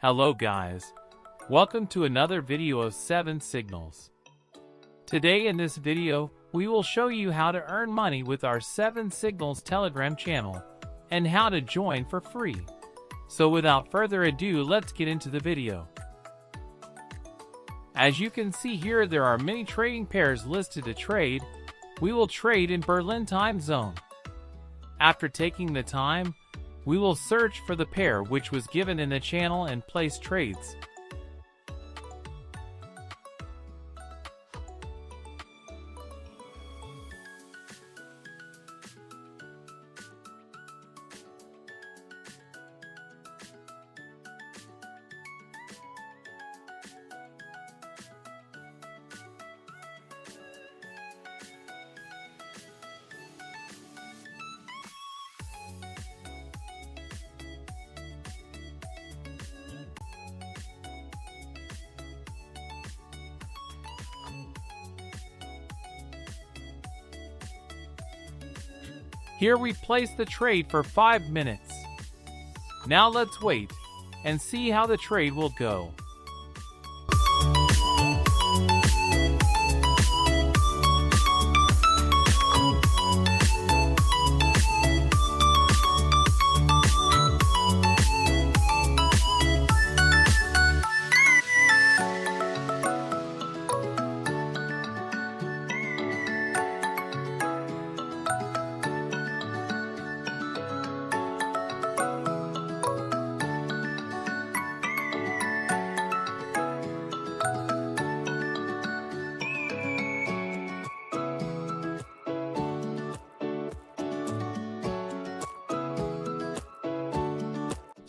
Hello guys, welcome to another video of 7 Signals. Today in this video, we will show you how to earn money with our 7 Signals Telegram channel and how to join for free. So without further ado, let's get into the video. As you can see here, there are many trading pairs listed to trade. We will trade in Berlin time zone. After taking the time, we will search for the pair which was given in the channel and place trades. Here we place the trade for 5 minutes. Now let's wait and see how the trade will go.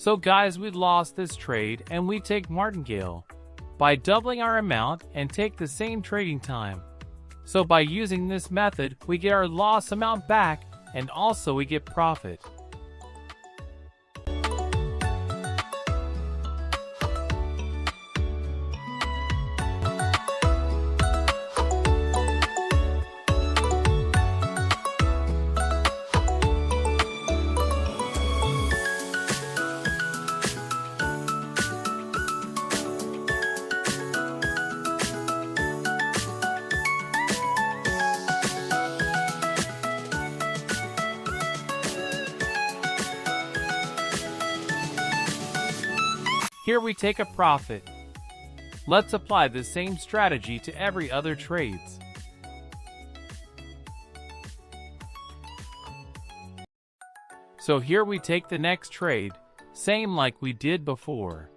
So guys, we lost this trade and we take Martingale by doubling our amount and take the same trading time. So by using this method, we get our loss amount back and also we get profit. Here we take a profit. Let's apply the same strategy to every other trades. So here we take the next trade, same like we did before.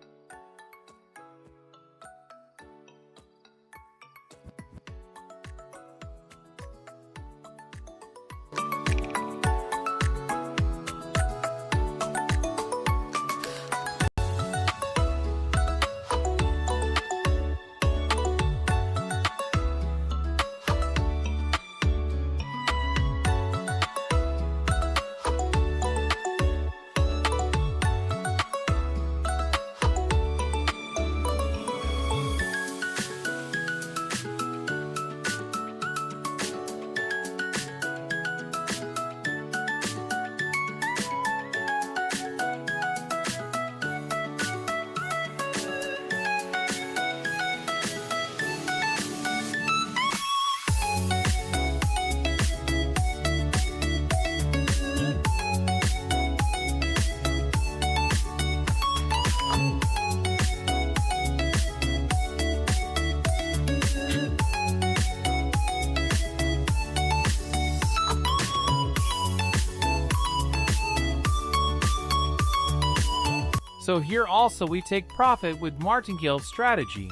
So here also we take profit with Martingale's strategy.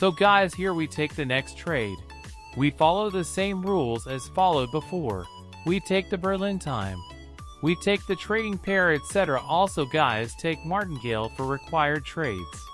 So guys, here we take the next trade. We follow the same rules as followed before. We take the Berlin time. We take the trading pair, etc. Also guys, take Martingale for required trades.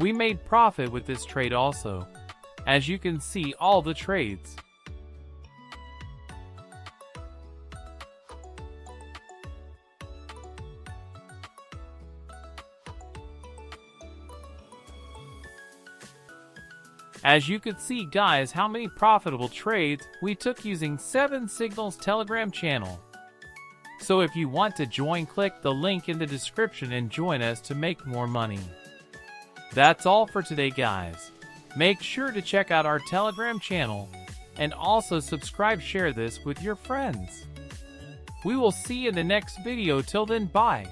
We made profit with this trade also. As you can see all the trades. As you could see guys how many profitable trades we took using 7 Signals Telegram channel. So if you want to join, click the link in the description and join us to make more money. That's all for today guys. Make sure to check out our Telegram channel and also share this with your friends. We will see you in the next video. Till then, bye.